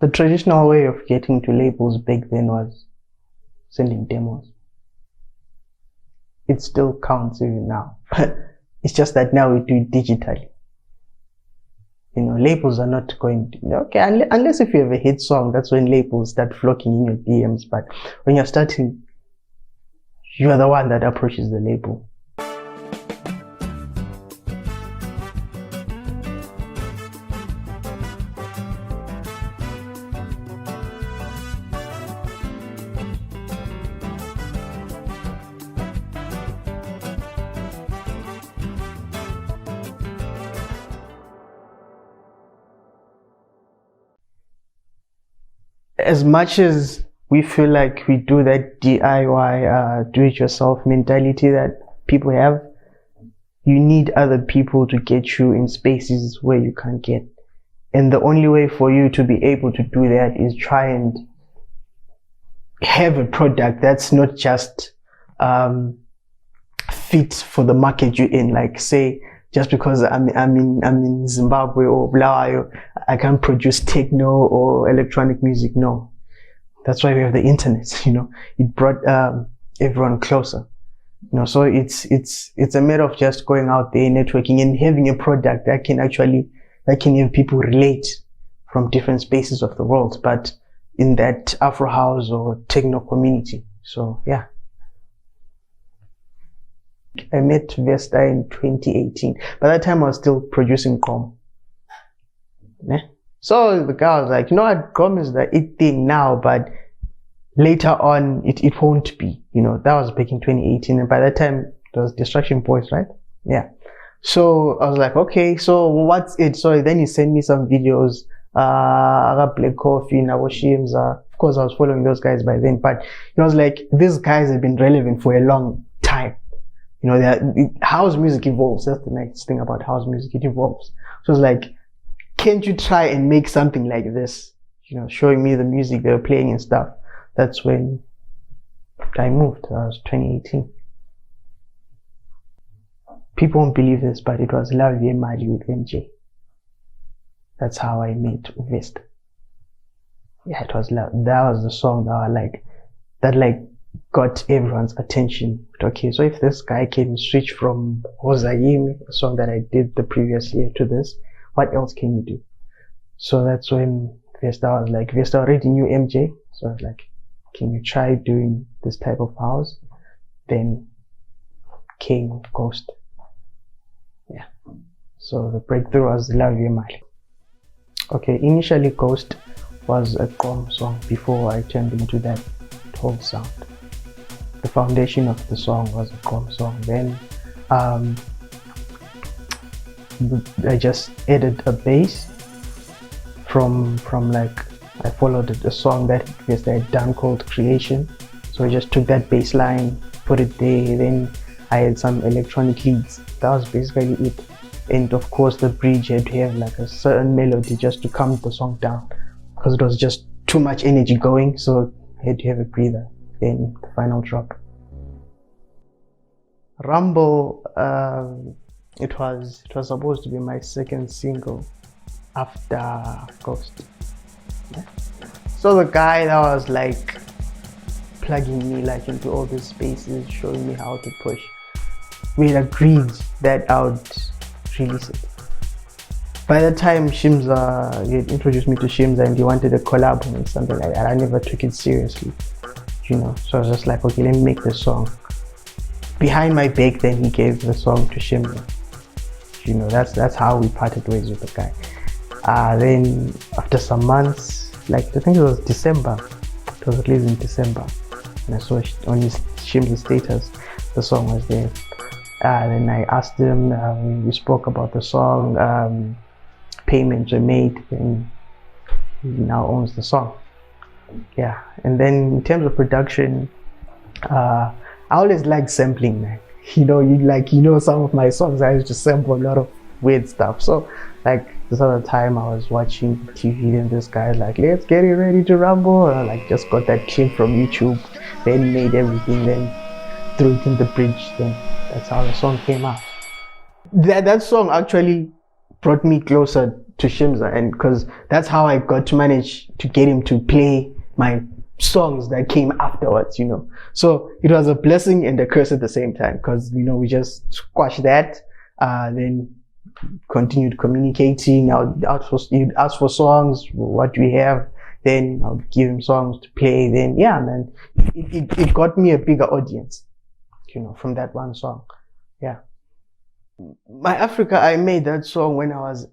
The traditional way of getting to labels back then was sending demos. It still counts even now. It's just that now we do it digitally. You know, labels are not going to, okay, unless if you have a hit song, that's when labels start flocking in your DMs. But when you're starting, you are the one that approaches the label. As much as we feel like we do that DIY, do-it-yourself mentality that people have, you need other people to get you in spaces where you can't get. And the only way for you to be able to do that is try and have a product that's not just fit for the market you're in. Like, say, just because I'm in Zimbabwe or Bulawayo, I can't produce techno or electronic music. No, that's why we have the internet. You know, it brought everyone closer. You know, so it's a matter of just going out there, networking, and having a product that can have people relate from different spaces of the world, but in that Afro house or techno community. So yeah. I met Vesta in 2018. By that time, I was still producing GOM. Yeah. So the guy was like, you know what, GOM is the it thing now, but later on, it won't be. You know, that was back in 2018. And by that time, it was Distraction Boys, right? Yeah. So I was like, okay, so what's it? So then he sent me some videos. I got Black Coffee, now Shimza. Of course, I was following those guys by then, but he was like, these guys have been relevant for a long time. You know, house music evolves. That's the nice thing about house music. It evolves. So it's like, can't you try and make something like this? You know, showing me the music they were playing and stuff. That's when I moved. That was 2018. People won't believe this, but it was La Vie Mali with MJ. That's how I met Vesta. Yeah, it was that was the song that got everyone's attention. Okay, so if this guy can switch from Hozayimi, a song that I did the previous year, to this, what else can you do? So that's when Vesta was like, Vesta already knew MJ, so I was like, can you try doing this type of house? Then came Ghost. Yeah. So the breakthrough was La Vie Mali. Okay, initially Ghost was a GOM song before I turned into that whole sound. The foundation of the song was a GOM song. Then I just added a bass from like, I followed a song that Vesta had done called Creation. So I just took that bass line, put it there, then I had some electronic leads. That was basically it. And of course the bridge had to have like a certain melody just to calm the song down, because it was just too much energy going, so I had to have a breather. Then the final drop. Rumble, it was supposed to be my second single after Ghost. Yeah. So the guy that was like plugging me like into all these spaces, showing me how to push, we had agreed that I would release it. By the time Shimza, he had introduced me to Shimza and he wanted a collab and something like that, I never took it seriously, you know. So I was just like, okay, let me make this song. Behind my back, then he gave the song to Shimza. You know, that's how we parted ways with the guy. Then after some months, like I think it was December, it was released in December, and I saw on his Shimza status, the song was there. Then I asked him, we spoke about the song, payments were made, and he now owns the song. Yeah, and then in terms of production, I always like sampling, man. You know, some of my songs I used to sample a lot of weird stuff. So like this other time I was watching TV and this guy's like, let's get it ready to rumble, and I like just got that clip from YouTube, then made everything, then threw it in the bridge, then that's how the song came out. That song actually brought me closer Shimza, and because that's how I got to manage to get him to play my songs that came afterwards, you know. So it was a blessing and a curse at the same time, because, you know, we just squashed that, then continued communicating. He'd ask for songs, what do we have? Then I'll give him songs to play. Then, yeah, man, it got me a bigger audience, you know, from that one song. Yeah. My Africa, I made that song when I was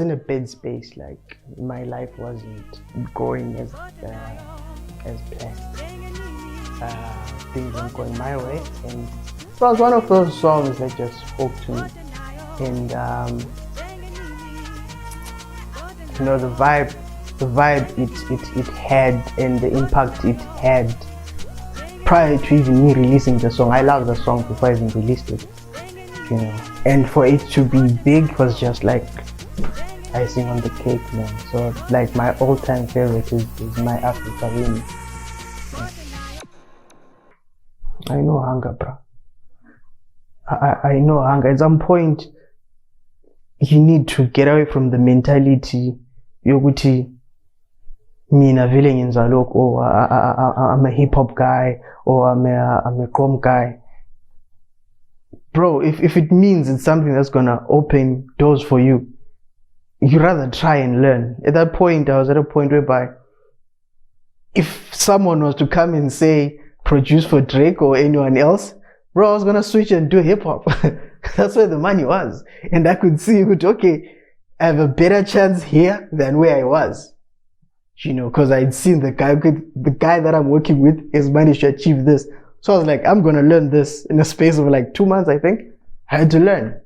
in a bad space. Like, my life wasn't going as planned. Things weren't going my way, and it was one of those songs that just spoke to me. And you know, the vibe it had, and the impact it had prior to even me releasing the song. I loved the song before I even released it, you know. And for it to be big was just like icing on the cake, man. So like my all-time favorite is My Africa Win. I know hunger, bro. I know hunger. At some point, you need to get away from the mentality yokuthi mina vele ngenza lokho, or I'm a hip hop guy, or I'm a com guy. Bro, if it means it's something that's gonna open doors for you, you rather try and learn. At that point, I was at a point whereby if someone was to come and say produce for Drake or anyone else, bro, I was gonna switch and do hip hop. That's where the money was, and I could see, okay, I have a better chance here than where I was, you know, because I'd seen the guy that I'm working with has managed to achieve this. So I was like, I'm gonna learn this in a space of like 2 months. I think I had to learn.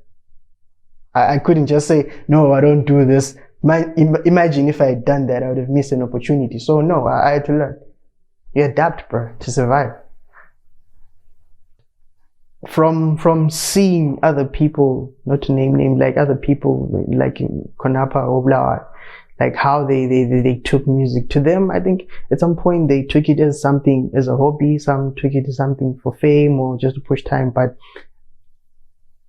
I couldn't just say, no, I don't do this. Imagine if I had done that, I would have missed an opportunity. So no, I had to learn. You adapt, bro, to survive. From seeing other people, not to name names, like other people like in Konapa or Blawa, like how they took music. To them, I think at some point they took it as something, as a hobby. Some took it as something for fame or just to push time. But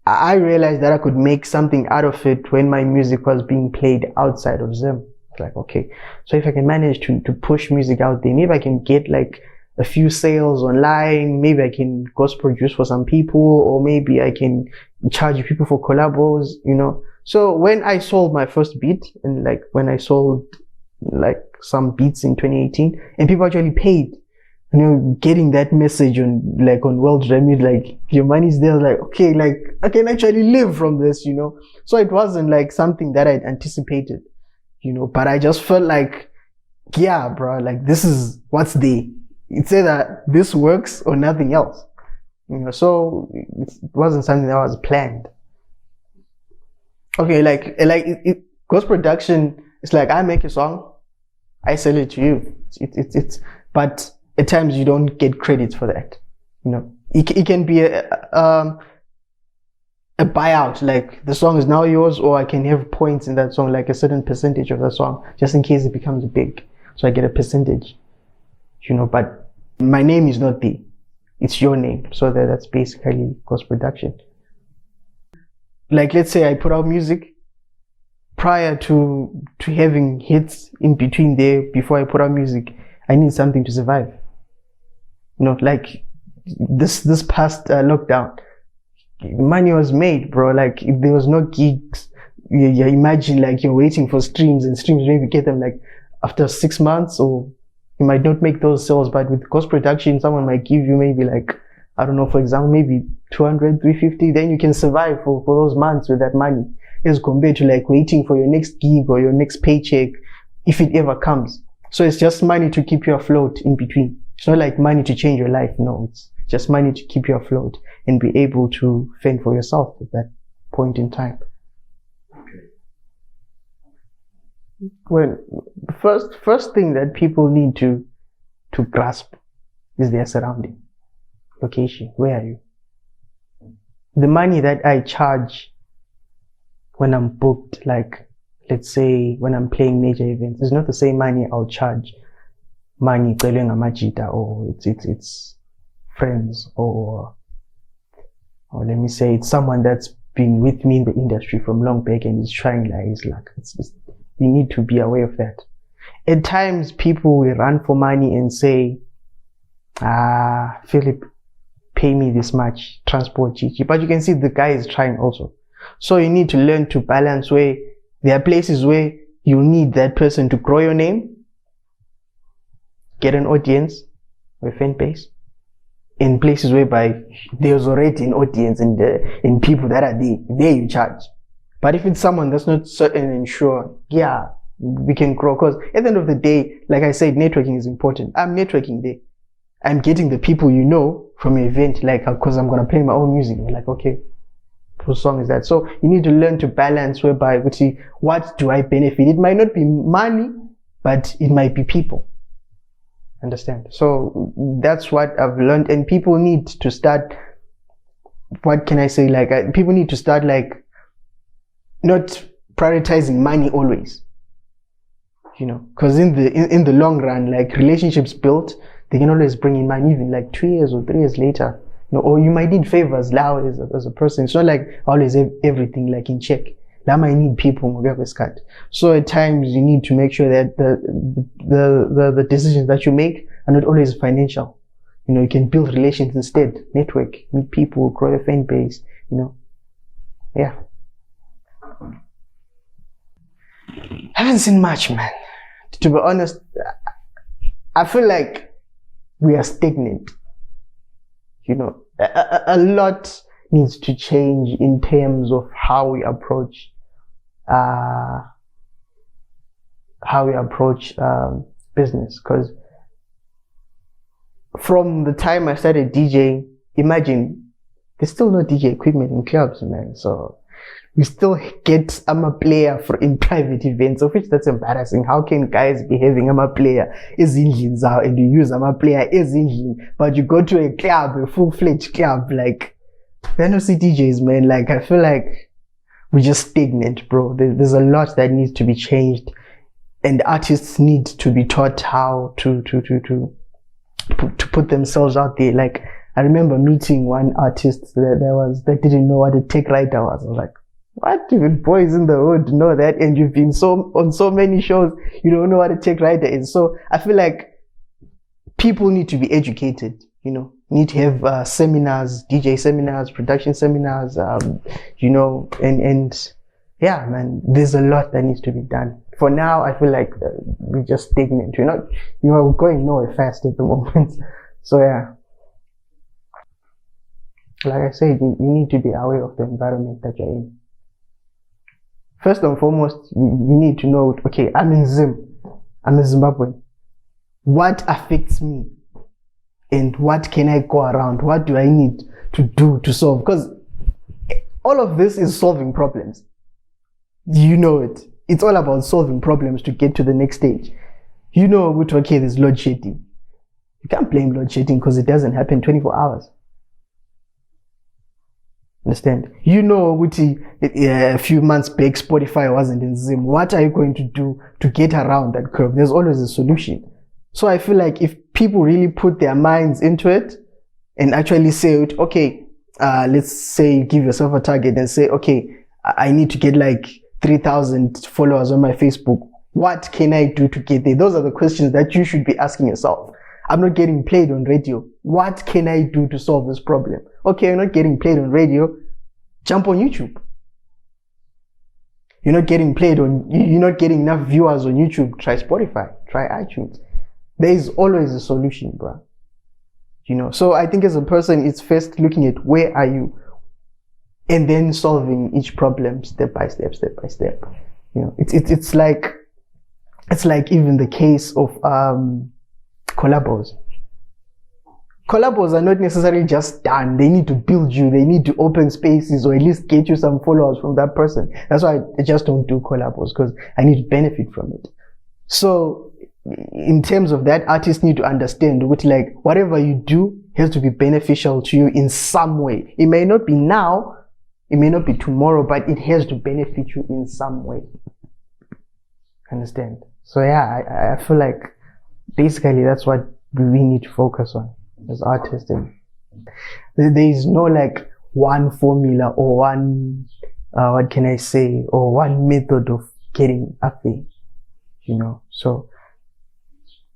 I realized that I could make something out of it when my music was being played outside of Zim. Like, okay, so if I can manage to push music out there, maybe I can get like a few sales online, maybe I can ghost produce for some people, or maybe I can charge people for collabos, you know. So when I sold my first beat, and like when I sold like some beats in 2018, and people actually paid, you know, getting that message on World Remit, like your money's there, like, okay, like I can actually live from this, you know. So it wasn't like something that I'd anticipated, you know, but I just felt like, yeah, bro, like this is what's there. It's either this works or nothing else, you know. So it wasn't something that was planned. Okay, ghost production, it's like I make a song, I sell it to you. It's but at times you don't get credit for that, you know. It can be a buyout, like the song is now yours, or I can have points in that song, like a certain percentage of the song, just in case it becomes big, so I get a percentage, you know. But my name is not there, it's your name. So that's basically ghost production. Like, let's say I put out music prior to having hits in between there. Before I put out music, I need something to survive, you know. Like this past lockdown, money was made, bro. Like if there was no gigs, you imagine like you're waiting for streams, and streams maybe get them like after 6 months, or you might not make those sales. But with ghost production, someone might give you maybe like, I don't know, for example, maybe 200, 350, then you can survive for those months with that money, as compared to like waiting for your next gig or your next paycheck, if it ever comes. So it's just money to keep you afloat in between. It's not like money to change your life. No, it's just money to keep you afloat and be able to fend for yourself at that point in time. Okay. Well, the first thing that people need to grasp is their surrounding. Location. Where are you? The money that I charge when I'm booked, like let's say when I'm playing major events, is not the same money I'll charge money Celeng Amajita, or it's friends, or let me say it's someone that's been with me in the industry from long back and is trying like his luck. You need to be aware of that. At times, people will run for money and say, Philip, pay me this much, transport Gigi. But you can see the guy is trying also. So you need to learn to balance where there are places where you need that person to grow your name, get an audience or a fan base, in places whereby there's already an audience and people that are there you charge. But if it's someone that's not certain and sure, yeah, we can grow. Because at the end of the day, like I said, networking is important. I'm networking there. I'm getting the people you know from an event, like, because I'm going to play my own music. You're like, okay, whose song is that? So you need to learn to balance whereby, what do I benefit? It might not be money, but it might be people. Understand? So that's what I've learned. And people need to start, what can I say? Like, people need to start, like, not prioritizing money always. You know, because in the long run, like, relationships built, they can always bring in money, even like 2 years or 3 years later. You know, or you might need favors now as a person. It's not like I always have everything like in check. Now I need people. So at times you need to make sure that the decisions that you make are not always financial. You know, you can build relations instead, network, meet people, grow your fan base. You know, yeah. Haven't seen much, man. To be honest, I feel like we are stagnant. You know, a lot needs to change in terms of how we approach business. Because from the time I started DJing, imagine there's still no DJ equipment in clubs, man. So we still get a player in private events, of which that's embarrassing. How can guys be having a player and you use a player but you go to a club, a full-fledged club, like, they're no DJs, man. Like, I feel like we're just stagnant, bro. There's a lot that needs to be changed, and artists need to be taught how to put themselves out there. Like, I remember meeting one artist that didn't know what a tech writer was. I was like, what? Even boys in the hood know that, and you've been on so many shows, you don't know what a tech writer is. So I feel like people need to be educated, you know, need to have seminars, DJ seminars, production seminars, you know, and yeah, man, there's a lot that needs to be done. For now, I feel like we're just stagnant. You are going nowhere fast at the moment. So yeah, like I said, you need to be aware of the environment that you're in. First and foremost, you need to know, okay, I'm in Zimbabwe. What affects me? And what can I go around? What do I need to do to solve? Because all of this is solving problems. You know it. It's all about solving problems to get to the next stage. You know, okay, there's load shedding. You can't blame load shedding because it doesn't happen 24 hours. Understand? You know, a few months back, Spotify wasn't in Zim. What are you going to do to get around that curve? There's always a solution. So I feel like if people really put their minds into it and actually say, okay, let's say you give yourself a target and say, okay, I need to get like 3,000 followers on my Facebook. What can I do to get there? Those are the questions that you should be asking yourself. I'm not getting played on radio. What can I do to solve this problem? Okay, you're not getting played on radio. Jump on YouTube. You're not getting enough viewers on YouTube. Try Spotify. Try iTunes. There is always a solution, bro. You know, so I think as a person, it's first looking at where are you, and then solving each problem step by step. You know, it's like even the case of collabos. Collabos are not necessarily just done. They need to build you. They need to open spaces or at least get you some followers from that person. That's why I just don't do collabos, because I need to benefit from it. So in terms of that, artists need to understand what, like, whatever you do has to be beneficial to you in some way. It may not be now, it may not be tomorrow, but it has to benefit you in some way. Understand? So yeah, I feel like basically that's what we need to focus on as artists. And there is no like one formula or one, what can I say, or one method of getting up there, you know. So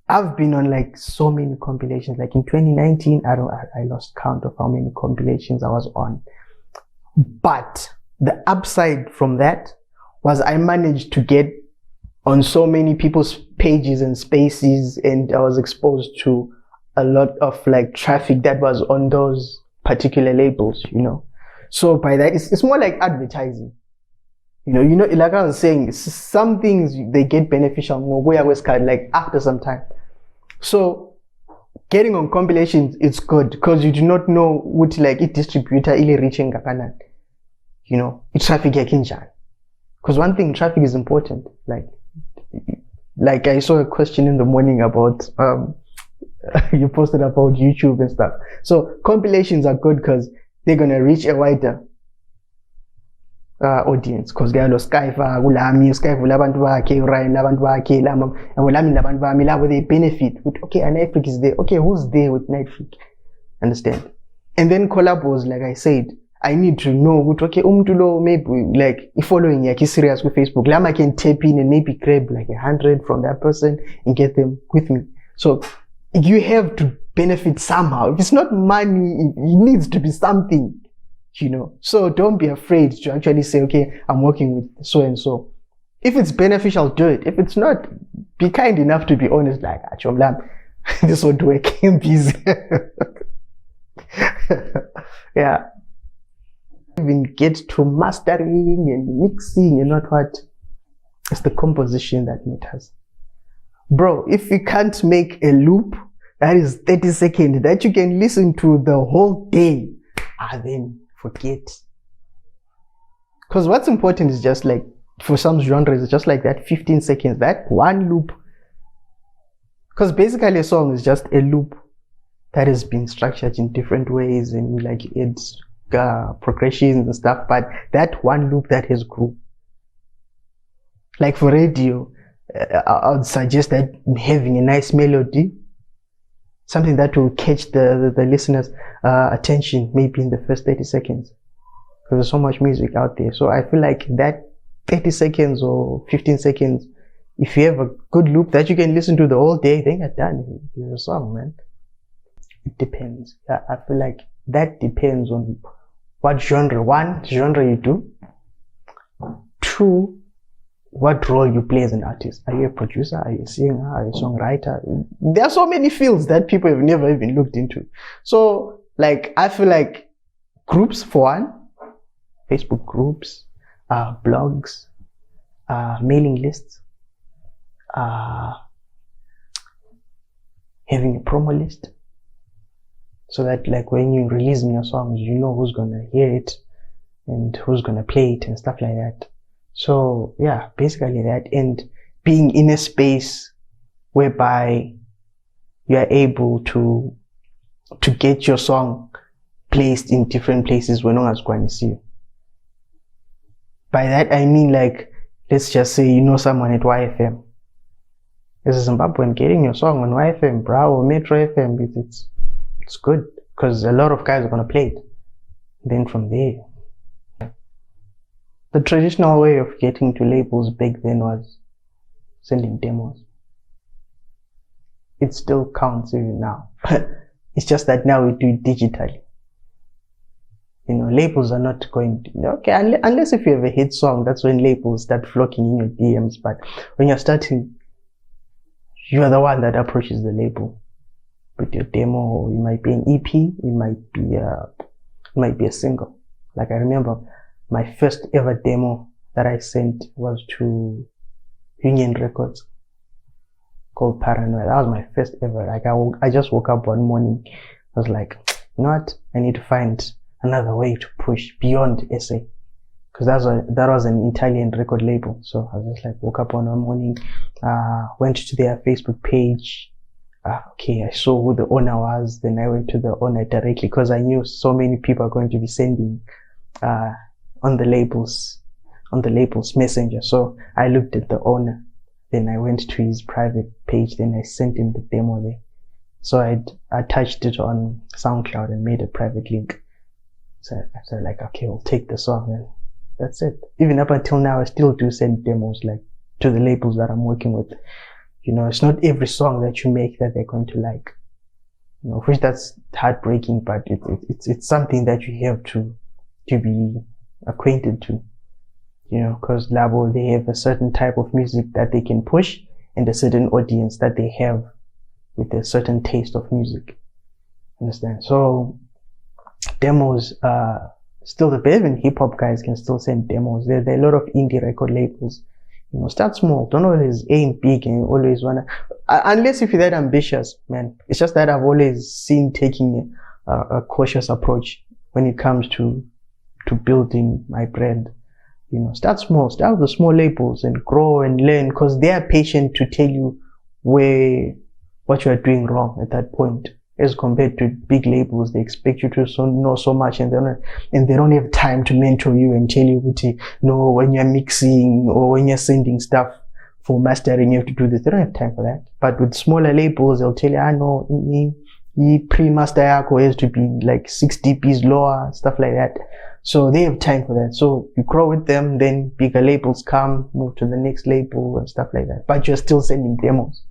I've been on like so many compilations. Like in 2019, I lost count of how many compilations I was on. But the upside from that was I managed to get on so many people's pages and spaces, and I was exposed to a lot of like traffic that was on those particular labels, you know. So by that, it's more like advertising. You know, like I was saying, some things they get beneficial more like after some time. So getting on compilations, it's good because you do not know what like it distributor ili reaching kapanan. You know, it's traffic yakinjan. Because one thing, traffic is important. Like I saw a question in the morning about you posted about YouTube and stuff. So compilations are good because they're gonna reach a wider audience, because they are Skyfa, Gulami, Skyfa, Labantu Bake, Ryan, Labantu Bake, Lamam, and Gulami Labantu Bamila, where they benefit with, okay, and Nitefreak is there. Okay, who's there with Nitefreak? Understand? And then collabos, like I said, I need to know what, okay, maybe like following Yaki serious with Facebook. Lama can tap in and maybe grab like 100 from that person and get them with me. So you have to benefit somehow. If it's not money, it needs to be something. You know, so don't be afraid to actually say, okay, I'm working with so and so. If it's beneficial, do it. If it's not, be kind enough to be honest, like, this won't work, I'm busy. Yeah. Even get to mastering and mixing and what. It's the composition that matters. Bro, if you can't make a loop that is 30 seconds that you can listen to the whole day, then forget. Because what's important is just like, for some genres, it's just like that 15 seconds, that one loop. Because basically a song is just a loop that has been structured in different ways and like it's progressions and stuff, but that one loop that has groove. Like for radio, I would suggest that having a nice melody, something that will catch the listener's attention maybe in the first 30 seconds. Because there's so much music out there. So I feel like that 30 seconds or 15 seconds, if you have a good loop that you can listen to the whole day, then you're done with your song, man. It depends. I feel like that depends on what genre. One, genre you do. Two, what role you play as an artist. Are you a producer? Are you a singer? Are you a songwriter? There are so many fields that people have never even looked into. So, like, I feel like groups for one, Facebook groups, blogs, mailing lists, having a promo list, so that like when you're releasing your songs, you know who's gonna hear it and who's gonna play it and stuff like that. So yeah, basically that, and being in a space whereby you are able to get your song placed in different places when no one's going to see you. By that I mean, like, let's just say you know someone at YFM. As a Zimbabwean, getting your song on YFM, Bravo, Metro FM, it's good because a lot of guys are gonna play it. Then from there, the traditional way of getting to labels back then was sending demos. It still counts even now. It's just that now we do it digitally. You know, labels are not going to, okay, unless if you have a hit song, that's when labels start flocking in your DMs. But when you're starting, you are the one that approaches the label with your demo. It might be an EP, it might be a single. Like I remember my first ever demo that I sent was to Union Records called Paranoid. That was my first ever. Like I just woke up one morning. I was like, you know what? I need to find another way to push beyond SA. Because that was an Italian record label. So I just like woke up one morning, went to their Facebook page. Okay, I saw who the owner was. Then I went to the owner directly because I knew so many people are going to be sending on the labels messenger. So I looked at the owner. Then I went to his private page. Then I sent him the demo there. So I attached it on SoundCloud and made a private link. So I said like, okay, we'll take the song and that's it. Even up until now, I still do send demos like to the labels that I'm working with. You know, it's not every song that you make that they're going to like. You know, which that's heartbreaking, but it's something that you have to be acquainted to. You know, because Labo, they have a certain type of music that they can push and a certain audience that they have with a certain taste of music. Understand? So demos, still the best, and hip hop guys can still send demos. There are a lot of indie record labels. You know, start small. Don't always aim big and always wanna, unless if you're that ambitious, man. It's just that I've always seen taking a cautious approach when it comes to building my brand. You know, start small, start with the small labels and grow and learn, because they are patient to tell you what you are doing wrong at that point. As compared to big labels, they expect you to know so much, and they don't have time to mentor you and tell you, no, when you're mixing or when you're sending stuff for mastering, you have to do this. They don't have time for that. But with smaller labels, they'll tell you, I know, pre-master yako has to be like 6 dBs lower, stuff like that. So they have time for that. So you grow with them, then bigger labels come, move to the next label and stuff like that. But you're still sending demos.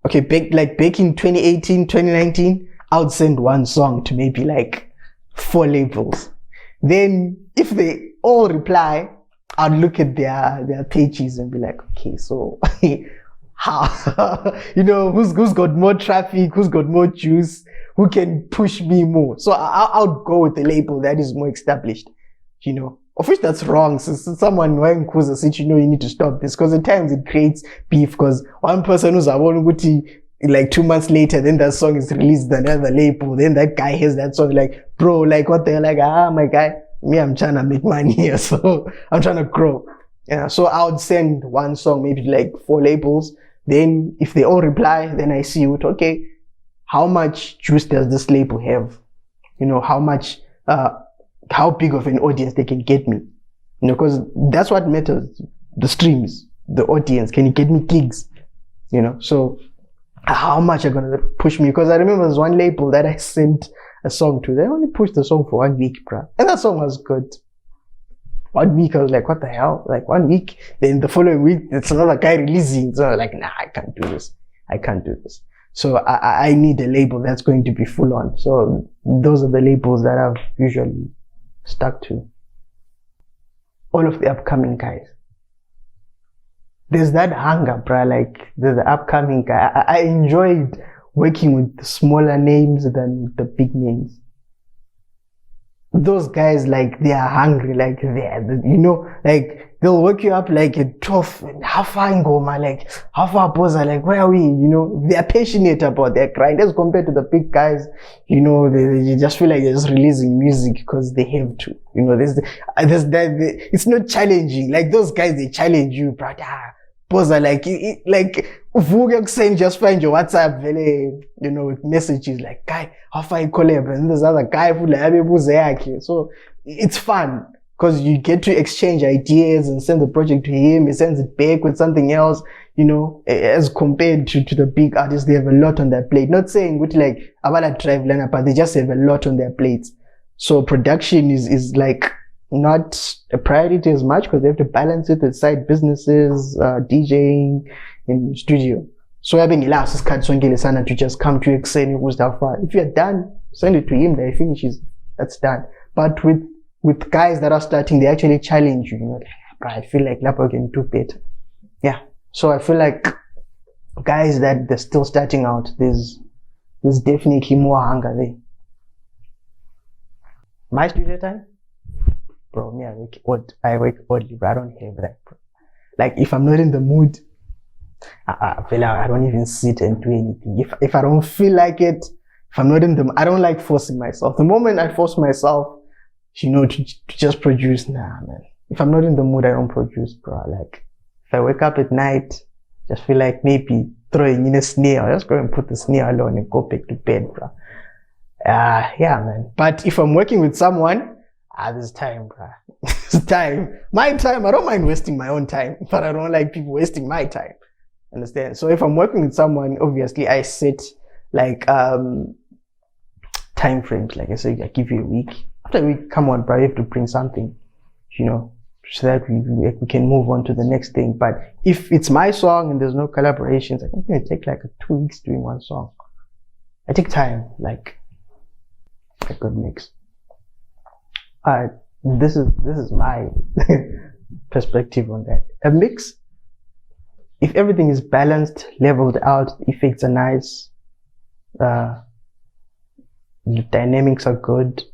Okay, back in 2018, 2019, I would send one song to maybe like 4 labels. Then if they all reply, I'd look at their pages and be like, okay, so how, you know, who's got more traffic, who's got more juice, who can push me more. So I would go with the label that is more established, you know. Of which that's wrong. So someone when Kuza said, you know, you need to stop this, because at times it creates beef, because one person who's like 2 months later, then that song is released on another label, then that guy has that song, like, bro, like what the hell, like, my guy, me, I'm trying to make money here, so I'm trying to grow. Yeah, so I would send one song, maybe like 4 labels. Then if they all reply, then I see it, okay, how much juice does this label have? You know, how big of an audience they can get me, you know, because that's what matters. The streams, the audience, can you get me gigs, you know? So how much are going to push me? Because I remember there's one label that I sent a song to. They only pushed the song for 1 week, bruh. And that song was good. 1 week, I was like, what the hell? Like 1 week. Then the following week, it's another guy releasing. So I was like, nah, I can't do this. I can't do this. So I need a label that's going to be full on. So those are the labels that I've usually stuck to. All of the upcoming guys. There's that hunger, bruh, like the upcoming guy. I enjoyed working with the smaller names than the big names. Those guys, like, they are hungry, like, you know, like, they'll wake you up like at 12, how far Ngoma, like, how far Boza, like, where are we, you know, they are passionate about their grind, as compared to the big guys, you know, they just feel like they're just releasing music because they have to, you know, it's not challenging, like, those guys, they challenge you, brother. Boza, like, just find your WhatsApp, you know, with messages like, guy, how far you collab, and there's other guy who like, so it's fun because you get to exchange ideas and send the project to him. He sends it back with something else, you know, as compared to the big artists. They have a lot on their plate. Not saying with like Abala Drive Lana, but they just have a lot on their plates. So production is like not a priority as much because they have to balance it with side businesses, DJing in studio. So I've been last to just come to explain who's that far. If you're done, send it to him, that he finishes, that's done. But with guys that are starting, they actually challenge you, you know, I feel like Lapo can do better. Yeah. So I feel like guys that they're still starting out, there's definitely more hunger there. My studio time? Bro, me, I work oddly, but I don't have that, bro. Like, if I'm not in the mood, I feel like I don't even sit and do anything. If I don't feel like it, if I'm not in the, I don't like forcing myself. The moment I force myself, you know, to just produce, nah, man. If I'm not in the mood, I don't produce, bro. Like, if I wake up at night, just feel like maybe throwing in a snare, I'll just go and put the snare alone and go back to bed, bro. Yeah, man. But if I'm working with someone, there's time, bro. It's time. My time, I don't mind wasting my own time, but I don't like people wasting my time. Understand? So if I'm working with someone, obviously I set like time frames. Like I said, I give you a week. after we come on, bro, we have to bring something, so that we can move on to the next thing. But if it's my song and there's no collaborations, I think it take like 2 weeks doing one song. I take time, like a good mix. This is my perspective on that. A mix, if everything is balanced, leveled out, the effects are nice, the dynamics are good,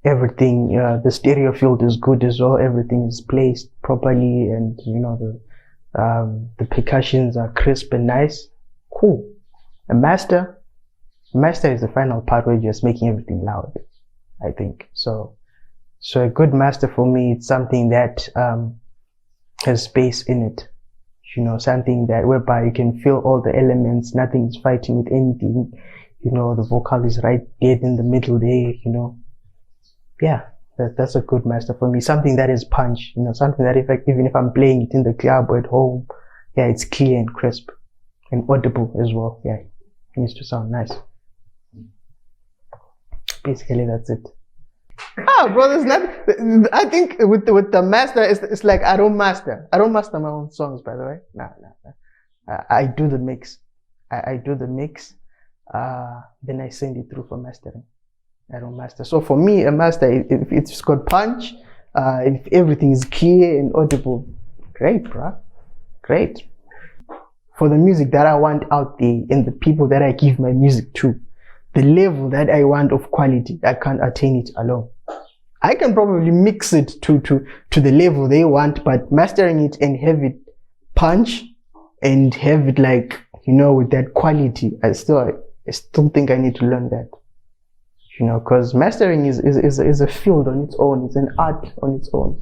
everything, the stereo field is good as well, everything is placed properly, and the percussions are crisp and nice, cool. A master is the final part where you're just making everything loud, I think. So a good master for me, it's something that has space in it, something that whereby you can feel all the elements, nothing is fighting with anything, the vocal is right dead in the middle there, yeah, that's a good master for me. Something that is punch, something that even if I'm playing it in the club or at home, yeah, it's clear and crisp and audible as well. Yeah, it needs to sound nice. Basically, that's it. Bro, there's not. I think with the master, it's like I don't master my own songs, by the way. No. I do the mix. I do the mix. Then I send it through for mastering. I don't master. So for me, a master, if it's got punch, if everything is clear and audible, great, bro. Great. For the music that I want out there and the people that I give my music to, the level that I want of quality, I can't attain it alone. I can probably mix it to the level they want, but mastering it and have it punch and have it like, with that quality, I still think I need to learn that. Because mastering is a field on its own. It's an art on its own.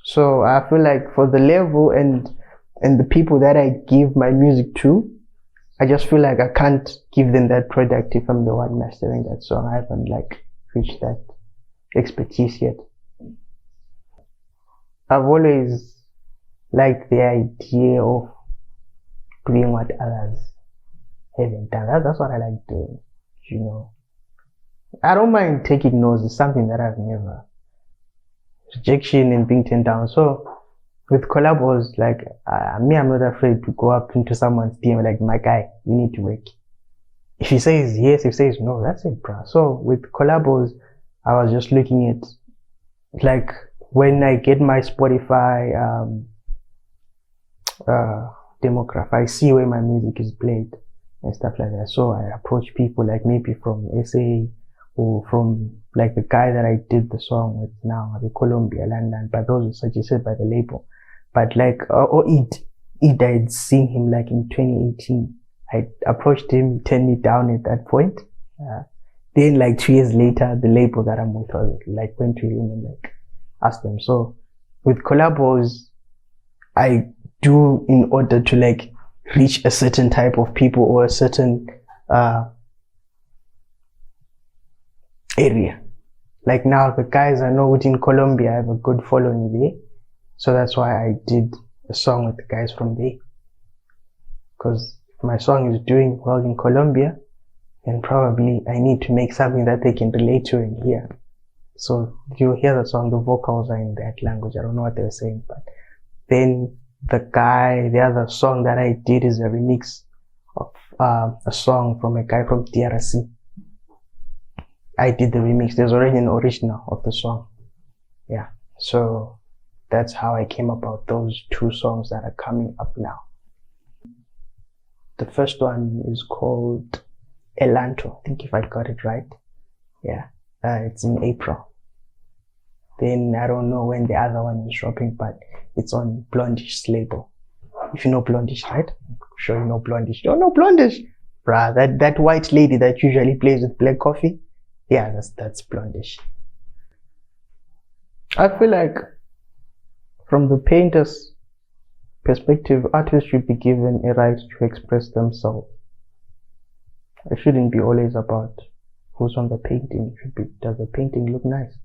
So I feel like for the level and the people that I give my music to, I just feel like I can't give them that product if I'm the one mastering that song. I haven't reached that expertise yet. I've always liked the idea of doing what others haven't done. That's what I like doing, I don't mind taking no's. It's something that I've never. Rejection and being turned down. So with collabos, I'm not afraid to go up into someone's DM like, my guy, you need to work. If he says yes, if he says no, that's it, bro. So with collabos, I was just looking at, when I get my Spotify demographic, I see where my music is played and stuff like that. So I approach people maybe from SA or from the guy that I did the song with now, the Colombia, London, but those were suggested by the label. But Iddy, I'd seen him in 2018. I approached him, he turned me down at that point. Then 2 years later, the label that I'm with went to him and asked them. So with collabos, I do in order to reach a certain type of people or a certain area. Now the guys I know within Colombia have a good following there. So that's why I did a song with the guys from there. Because if my song is doing well in Colombia, then probably I need to make something that they can relate to and hear. So you hear the song, the vocals are in that language. I don't know what they're saying, but then the other song that I did is a remix of a song from a guy from DRC. I did the remix. There's already an original of the song. Yeah. So that's how I came about those 2 songs that are coming up now. The first one is called Elanto. I think if I got it right. Yeah. It's in April. Then I don't know when the other one is dropping, but it's on Blondish's label. If you know Blondish, right? I'm sure you know Blondish. You don't know Blondish? Bruh, that white lady that usually plays with black coffee. Yeah, that's Blondish. I feel like from the painter's perspective, artists should be given a right to express themselves. It shouldn't be always about who's on the painting. It should be, does the painting look nice?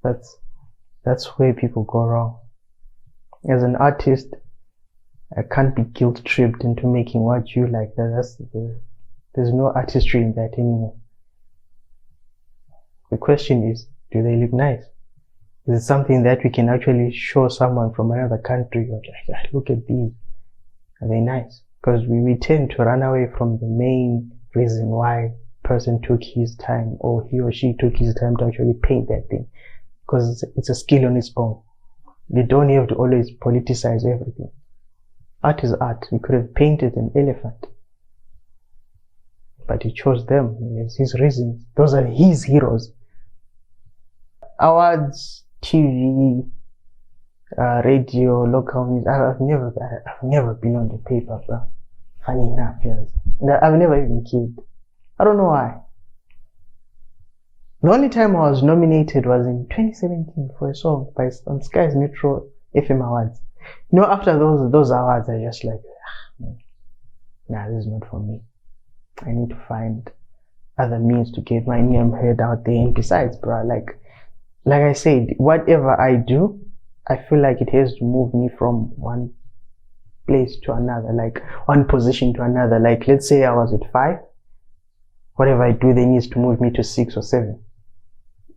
That's where people go wrong. As an artist, I can't be guilt-tripped into making what you like. There's no artistry in that anymore. The question is, do they look nice? Is it something that we can actually show someone from another country, or like, look at these, are they nice? Because we tend to run away from the main reason why person took his time, or he or she took his time to actually paint that thing, because it's a skill on its own. You don't have to always politicize everything. Art is art. You could have painted an elephant, but he chose them. He has his reasons. Those are his heroes. Awards, TV, radio, local news. I've never been on the paper, bro. Funny enough, yes. I've never even cared. I don't know why. The only time I was nominated was in 2017 for a song on Sky's Metro FM Awards. You know, after those awards, I just like, nah, this is not for me. I need to find other means to get my name heard out there. And besides, bro, like I said, whatever I do, I feel like it has to move me from one place to another, like one position to another. Like, let's say I was at 5. Whatever I do, then needs to move me to 6 or 7.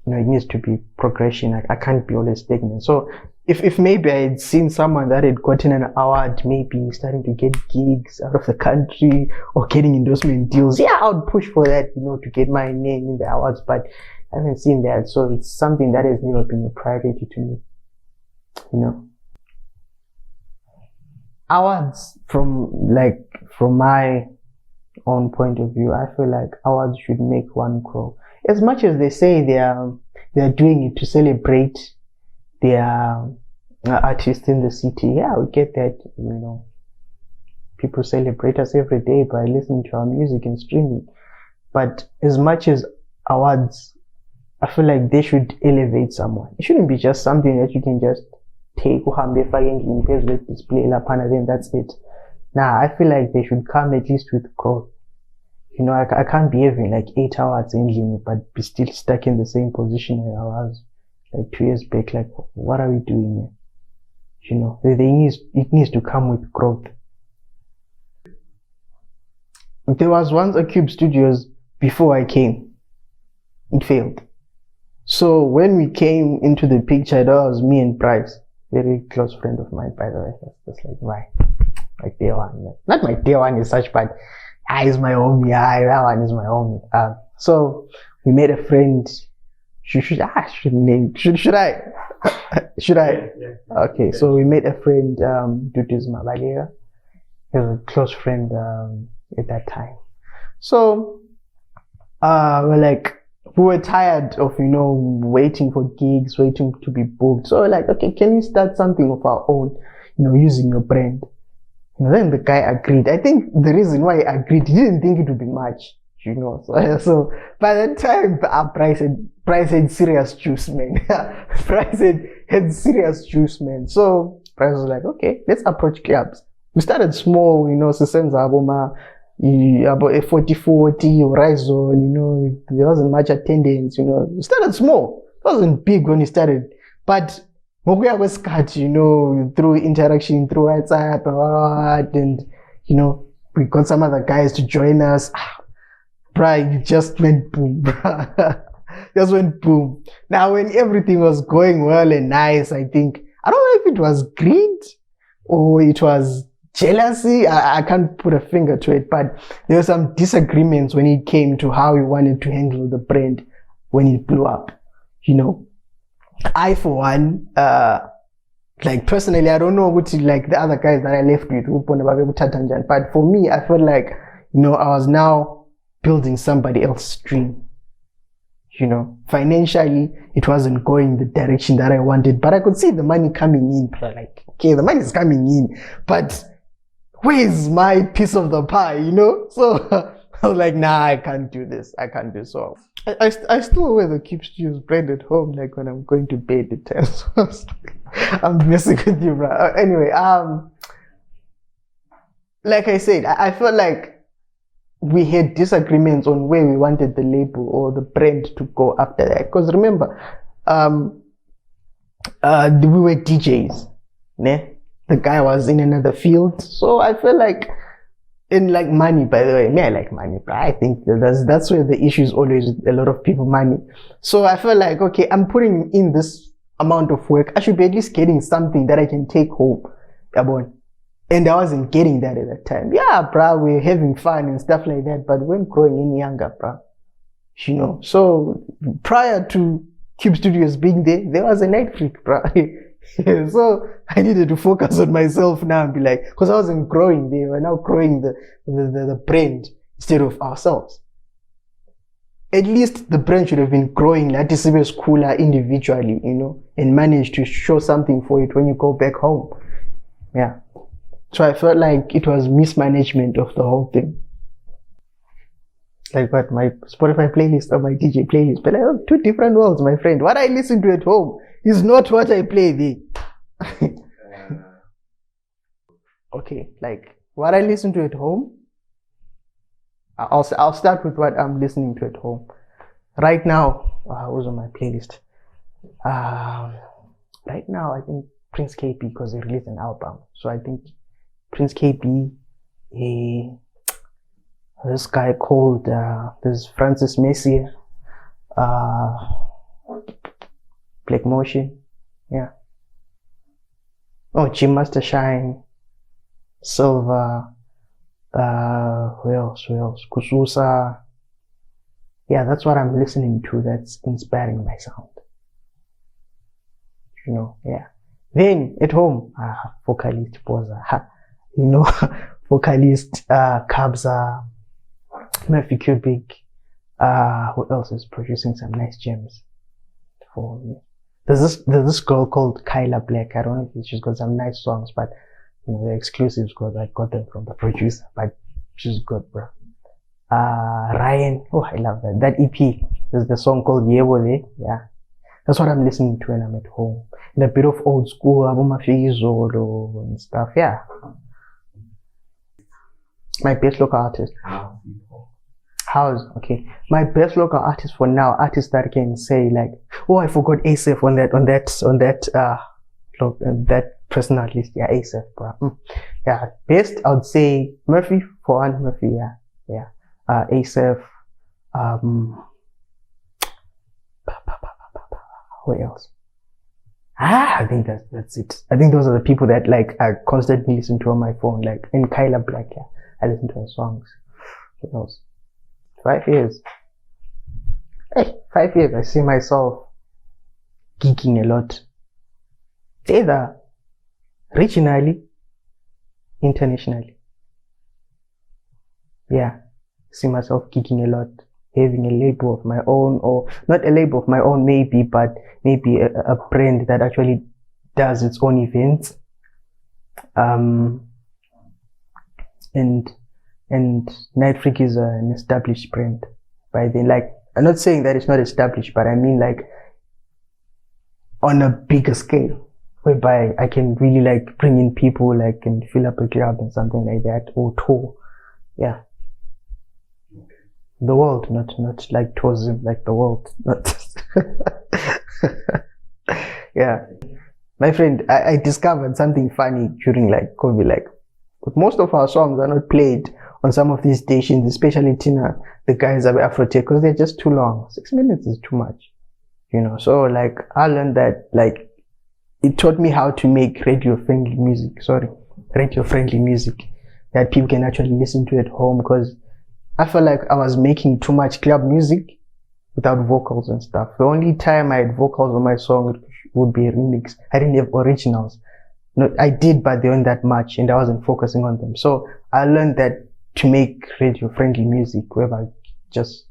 You know, it needs to be progression. I can't be always stagnant. So if maybe I had seen someone that had gotten an award, maybe starting to get gigs out of the country or getting endorsement deals, yeah, I would push for that, you know, to get my name in the awards, but I haven't seen that. So it's something that has never been a priority to me, you know. Awards, from my own point of view, I feel like awards should make one grow. As much as they say they are doing it to celebrate their artists in the city, yeah, we get that, you know. People celebrate us every day by listening to our music and streaming. But as much as awards, I feel like they should elevate someone. It shouldn't be just something that you can just take, display, then that's it. Nah, I feel like they should come at least with growth. You know, I can't be having like 8 awards ending, but be still stuck in the same position I was like 2 years back. Like, what are we doing here? You know, it needs to come with growth. There was once a Cube Studios before I came. It failed. So when we came into the picture, that was me and Bryce, very close friend of mine, by the way. That's like my day one. Not my day one as such, but he's my homie. That one is my homie. So we made a friend. Should I? Yeah. Okay. So we made a friend, Mduduzi Ncube. He was a close friend at that time. So we were tired of, you know, waiting for gigs, waiting to be booked. So we're like, okay, can we start something of our own, you know, using your brand? And then the guy agreed. I think the reason why he agreed, he didn't think it would be much, you know. So by that time, Bryce had serious juice, man. Bryce had serious juice, man. So Bryce was like, okay, let's approach clubs. We started small, you know, Sisenza Aboma, about a 40-40, Horizon, you know, there wasn't much attendance, you know. We started small. It wasn't big when we started. But Mokuya was cut, you know, through interaction, through WhatsApp, and, you know, we got some other guys to join us. It just went boom, just went boom. Now, when everything was going well and nice, I think, I don't know if it was greed or it was jealousy. I can't put a finger to it, but there were some disagreements when it came to how we wanted to handle the brand when it blew up, you know. I, for one, like personally, I don't know what like the other guys that I left with, but for me, I felt like, you know, I was now building somebody else's dream. You know, financially, it wasn't going the direction that I wanted, but I could see the money coming in. Like, okay, the money is coming in, but where's my piece of the pie, you know? So I was like, nah, I can't do this. I can't do so. I still wear the Cube Studios brand at home, like when I'm going to bed at times. I'm messing with you, bro. Anyway, like I said, I felt like we had disagreements on where we wanted the label or the brand to go after that. Because remember, we were DJs, né? The guy was in another field. So I felt like And like money, by the way, me, I like money, but I think that's where the issue is always with a lot of people, money. So I felt like, okay, I'm putting in this amount of work. I should be at least getting something that I can take home. And I wasn't getting that at that time. Yeah, bro, we're having fun and stuff like that, but when growing any younger, bro, you know. So prior to Cube Studios being there was a Nitefreak, bro. So I needed to focus on myself now and be like, because I wasn't growing, they were now growing the brand instead of ourselves. At least the brand should have been growing like this was cooler individually, you know, and managed to show something for it when you go back home. Yeah. So I felt like it was mismanagement of the whole thing. Like what, my Spotify playlist or my DJ playlist, but like, oh, two different worlds, my friend. What I listen to at home is not what I play there. Okay, like what I listen to at home, I'll start with what I'm listening to at home. Right now, who's on my playlist? Right now, I think Prince KP, because he released an album. So I think Prince KP, this guy called, this Francis Messier, Black Motion, yeah. Oh, G Master Shyne, Silver, who else? Kususa. Yeah, that's what I'm listening to that's inspiring my sound. You know, yeah. Then at home, vocalist Boza, you know, vocalist Kabza, Murphy Cubic, who else is producing some nice gems for me? There's this girl called Kyla Black. I don't know if she's got some nice songs, but you know, the exclusives because I got them from the producer, but she's good, bro. Ryan, oh, I love that. That EP, there's the song called Yewole, yeah. That's what I'm listening to when I'm at home. And a bit of old school, Abumafizolo and stuff, yeah. My best local artist. House, okay. My best local artist for now, artist that can say like, oh, I forgot ASAP on that personal list. Yeah, ASAP, bro. Yeah, best, I would say Murphy for one. Murphy, yeah. ASAP. What else? I think that's it. I think those are the people that like I constantly listen to on my phone. Like in Kyla Black, yeah, I listen to her songs. What else? 5 years. Hey, 5 years. I see myself geeking a lot. Either regionally, internationally. Yeah, I see myself geeking a lot. Having a label of my own, or not a label of my own maybe, but maybe a brand that actually does its own events. And Nitefreak is an established brand by then. Like, I'm not saying that it's not established, but I mean like on a bigger scale, whereby I can really like bring in people, like and fill up a club and something like that, or tour. Yeah. The world, not like tourism, like the world, not. Yeah. My friend, I discovered something funny during like COVID, like most of our songs are not played on some of these stations, especially Tina, the guys at Afrotech, because they're just too long. 6 minutes is too much, you know. So like I learned that, like it taught me how to make radio-friendly music that people can actually listen to at home, because I felt like I was making too much club music without vocals and stuff. The only time I had vocals on my song would be a remix. I didn't have originals. No, I did, but they weren't that much and I wasn't focusing on them. So I learned that to make radio-friendly music, where I just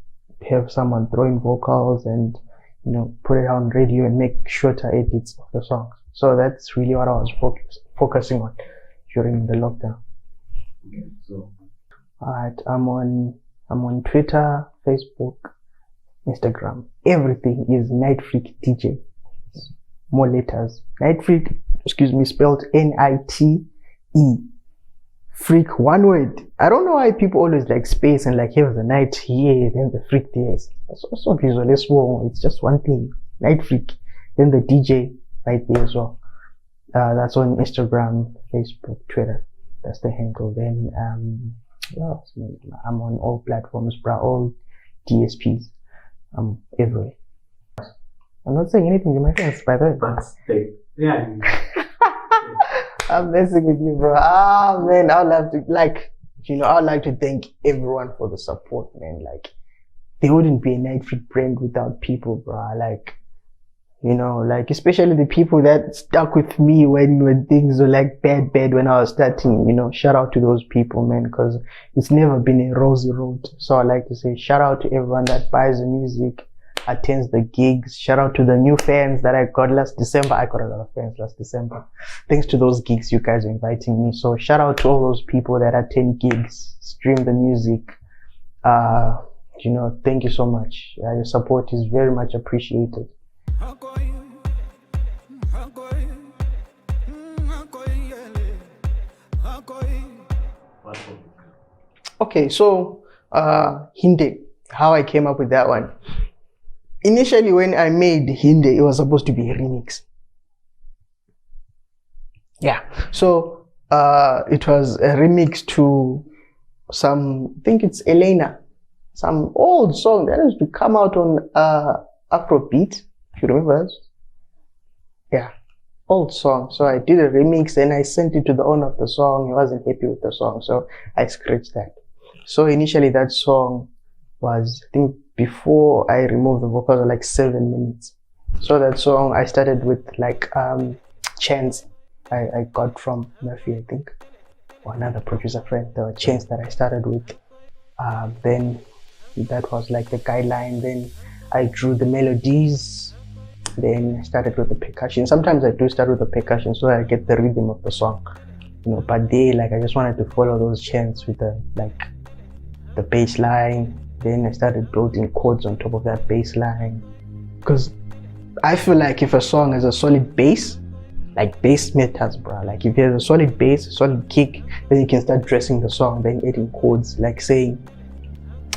have someone throwing vocals and, you know, put it on radio and make shorter edits of the songs. So that's really what I was focusing on during the lockdown. Okay, so alright, I'm on Twitter, Facebook, Instagram. Everything is Nitefreak DJ. More letters. Nitefreak, spelled N-I-T-E. Freak, one word. I don't know why people always like space and like have the night here, then the freak there. It's also visual as well. It's just one thing. Nitefreak. Then the DJ right there as well. That's on Instagram, Facebook, Twitter. That's the handle. Then What else, man? I'm on all platforms, bro, all DSPs. I'm everywhere. I'm not saying anything to my friends, by the way. But stay. Yeah. I'm messing with you, bro. Ah, man, I'd love to, like, I'd like to thank everyone for the support, man. Like, there wouldn't be a Nitefreak brand without people, bro. Like, like, especially the people that stuck with me when things were like bad when I was starting, shout out to those people, man, because it's never been a rosy road. So I like to say shout out to everyone that buys the music, attends the gigs. Shout out to the new fans that I got last December. I got a lot of fans last December. Thanks to those gigs, you guys are inviting me. So shout out to all those people that attend gigs, stream the music. Thank you so much. Your support is very much appreciated. Okay, so Hinde, how I came up with that one. Initially, when I made Hinde, it was supposed to be a remix. Yeah, so it was a remix to some, I think it's Elena, some old song that used to come out on Afrobeat, if you remember that. Yeah, old song. So I did a remix and I sent it to the owner of the song. He wasn't happy with the song, so I scratched that. So initially that song was, I think, before I removed the vocals, like 7 minutes. So that song I started with like chants I got from Murphy, I think, or another producer friend. There were chants that I started with. Then that was like the guideline. Then I drew the melodies. Then I started with the percussion. Sometimes I do start with the percussion so I get the rhythm of the song, but I just wanted to follow those chants with the bass line. Then I started building chords on top of that bass line, because I feel like if a song has a solid bass, like bass matters, bro. Like if there's a solid bass, a solid kick, then you can start dressing the song, then adding chords, like saying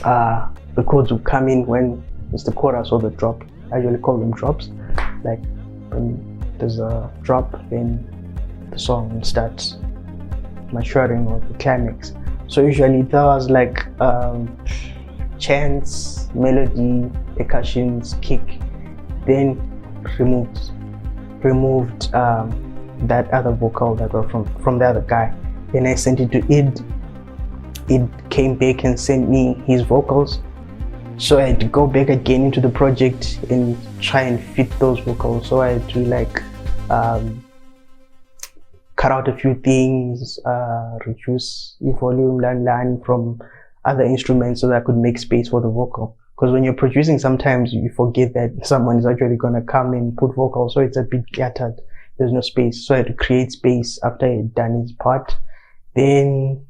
the chords will come in when it's the chorus or the drop. I usually call them drops. Like when there's a drop, then the song starts maturing or the climax. So usually that was like chants, melody, percussions, kick. Then removed that other vocal that were from the other guy. Then I sent it to Id. Id came back and sent me his vocals. So I had to go back again into the project and try and fit those vocals. So I had to cut out a few things, reduce the volume, learn from other instruments so that I could make space for the vocal. Because when you're producing, sometimes you forget that someone is actually going to come and put vocals, so it's a bit cluttered. There's no space. So I had to create space after I had done his part. Then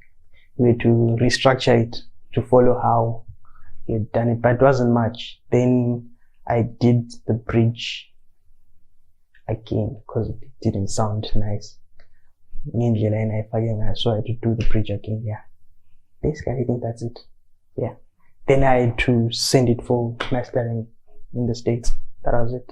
we had to restructure it to follow how he had done it, but it wasn't much. Then I did the bridge again because it didn't sound nice. So I had to do the bridge again. Yeah, basically I think that's it. Yeah, then I had to send it for mastering in the States. That was it.